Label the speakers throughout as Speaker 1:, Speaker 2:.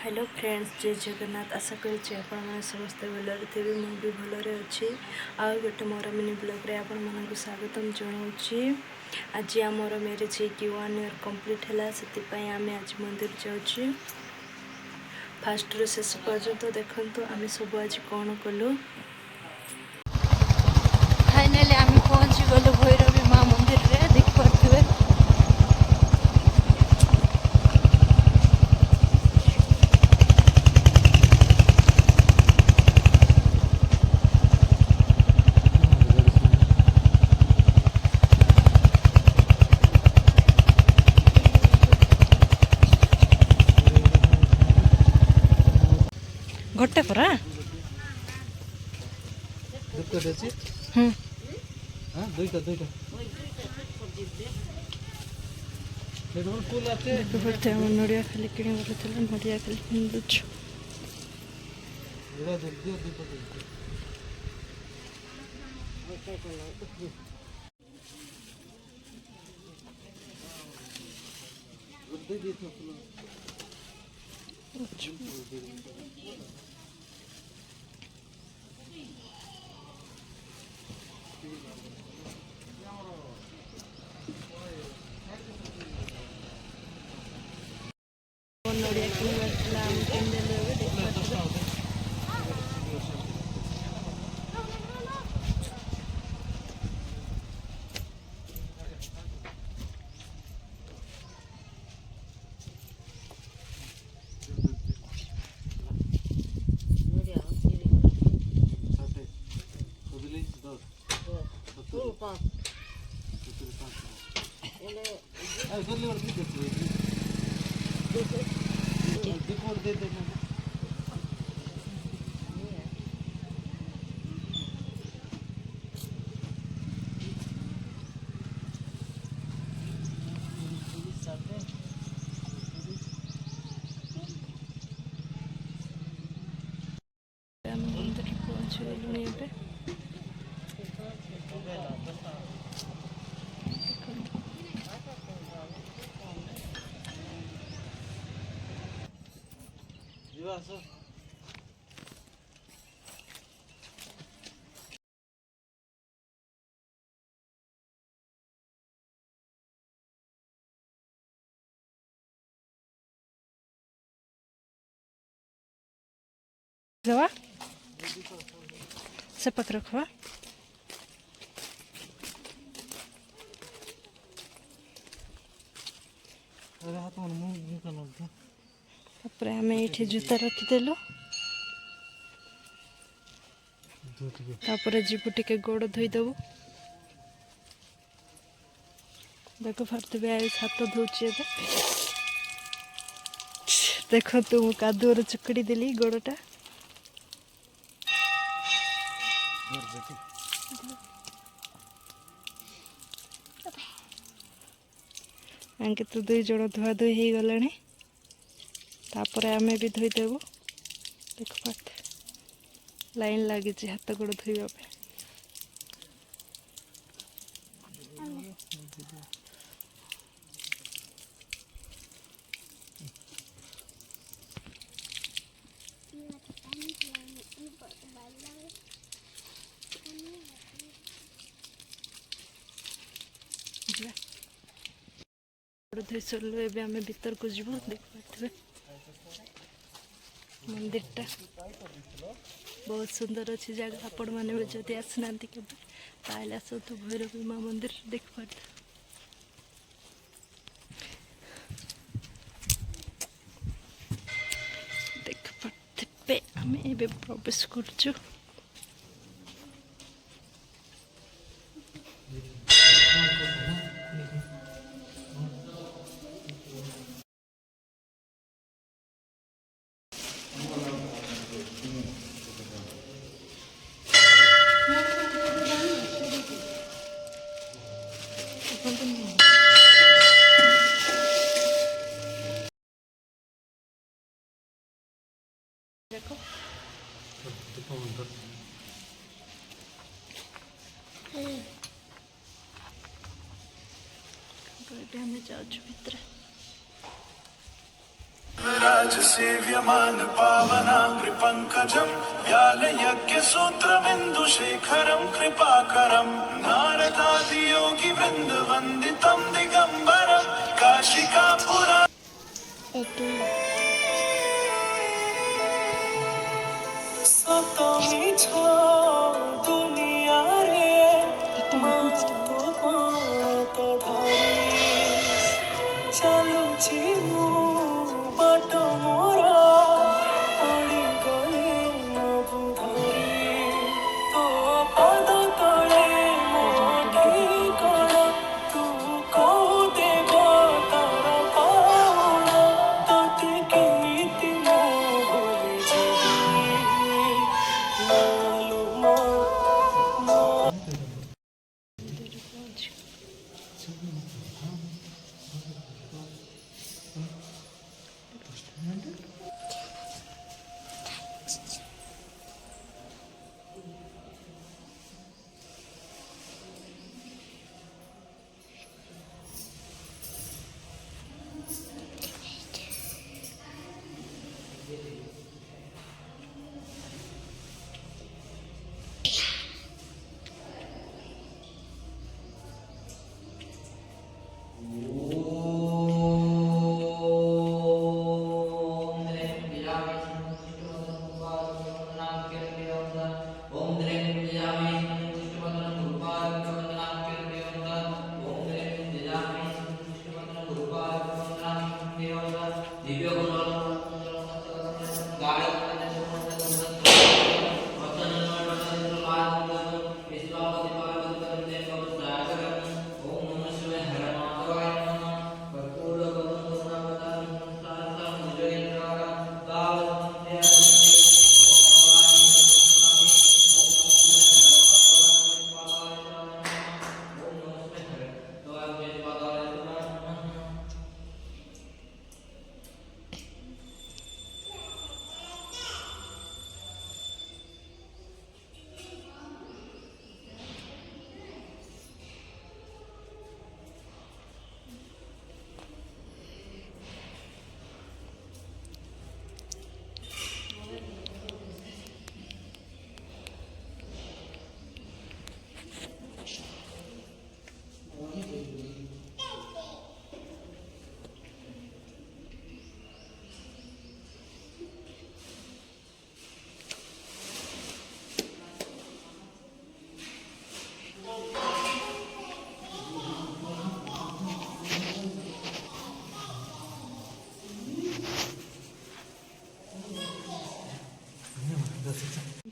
Speaker 1: Hello friends, जय जगन्नाथ। आशा करुच्ची आपण समस्ते भलरे थे। मुझे भलरे अच्छी। आउ गोटे मोर मिनी ब्लॉग रे आपण मानक स्वागतम जनाऊँगी। आज आमर मैरिज होगी 1 ईयर कंप्लीट है, से आम आज मंदिर जाऊँ। फास्ट रु शेष पर्यंत देखु आम सब आज कौन कलु। फाइनाली आम पहुँची गलु भैरवी माँ मंदिर रे, देख पारे। गोटे परा नड़िया खाली किणी नड़िया खाली किंदुच। नड़िया मंदिर पहुँच गलुणी। जवा से पक रखवा आम ये जूता रखीदेलु। जीवु टिके गोड़ धोईदेबू। देख पारे हाथ धोची। देख तु कादुअर चुकड़ी देली गोड़टा। आंके तो 2 जन धुआ धुई हो गले। तापर आम भी धोईदेबू। देख पाते लाइन लगी हाथ गोड़ धोइबा पे। धोई सरलु एबे आमे भीतर को जीवु। देख पारे मंदिरटा बहुत सुंदर अच्छी जगह। आपण मैंने भी जदि आसना के आसतु भैरवी माँ मंदिर। देख पारे देख पारे आम ए प्रवेश कर। देखो आम जाऊँ भितर।
Speaker 2: राजसेव्यमान पावनाङ्घ्रिपङ्कजं व्यालयज्ञसूत्रमिन्दुशेखरं कृपाकरं नारदादियोगिवृन्दवन्दितं दिगम्बरं काशिकापुरा सतमी छो दुनिया रे मातो मातो धरी चालुची मु बाट मोरा पड़ी गली मधु धरी तो पद तले मोठी कण तू कौ देव तार पावण तोते केमिति मो भूली जीवी मालूम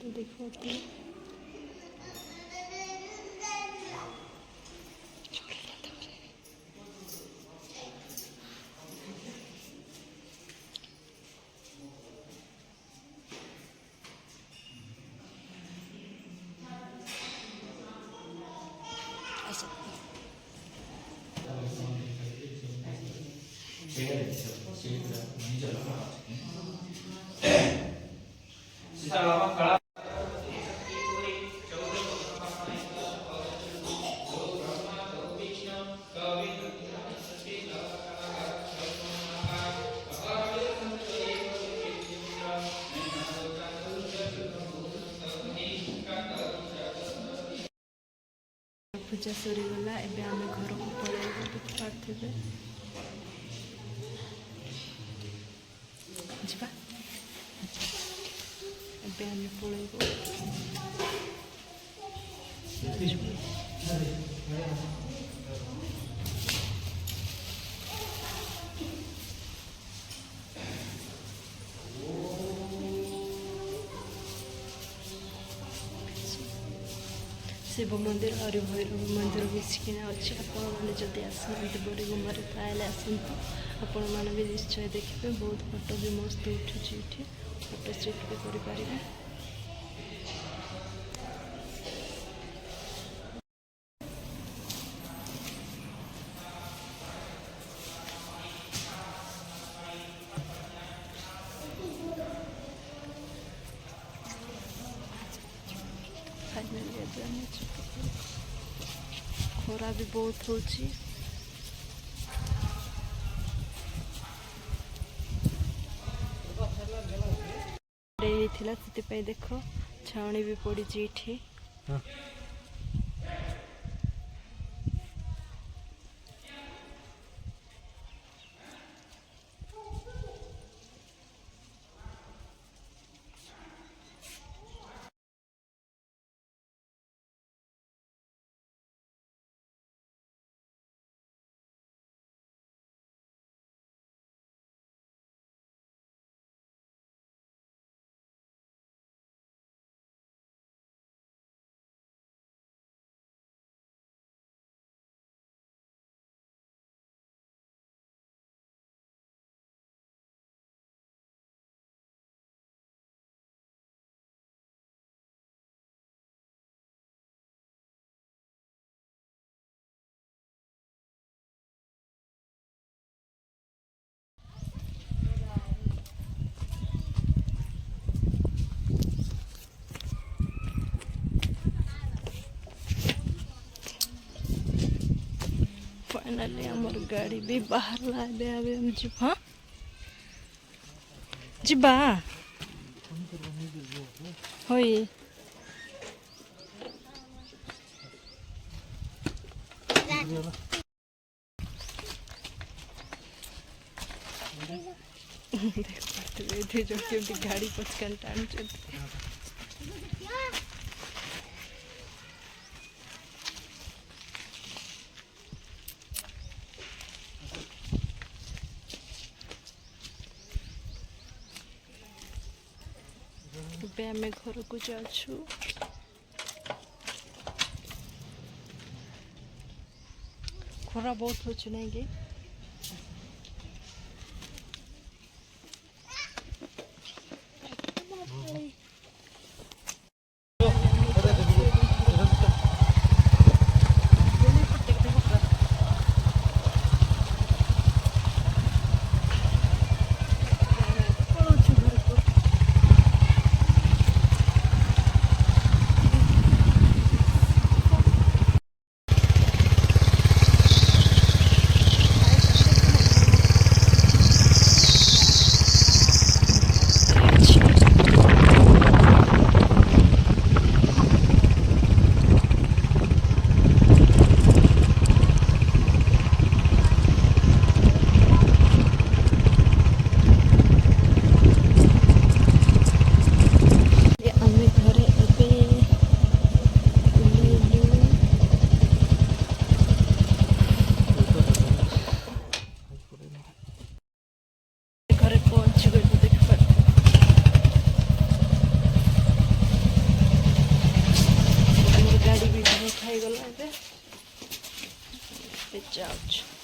Speaker 1: तो देखो अपने पूजा सरीगला एबे आम घर को पलैबू देखिपारे जा एबे आम पलैबू शिव मंदिर हरि भैरव मंदिर मिसिकिना अच्छे आपने जदि आसते बोरीगुमार ताले आसतु आपण मैंने भी निश्चय देखिए बहुत फोटो भी मस्त उठुची ये फोटो शूट भी करें। खरा भी बहुत होची ଯାଇଥିଲା ସେଥିପାଇଁ ଦେଖ ଛାଉଣି ବି ପଡ଼ିଛି ଏଠି। फाइनली आमर गाड़ी भी बाहर लाले अबे हम जीवा जीवा होई देखते जो केमती गाड़ी पचकान टाण आम घर को जाऊँ। खरा बहुत हो नहीं कि घरे पहुँची गलु देख गाड़ी भी खाई गला जाऊँ।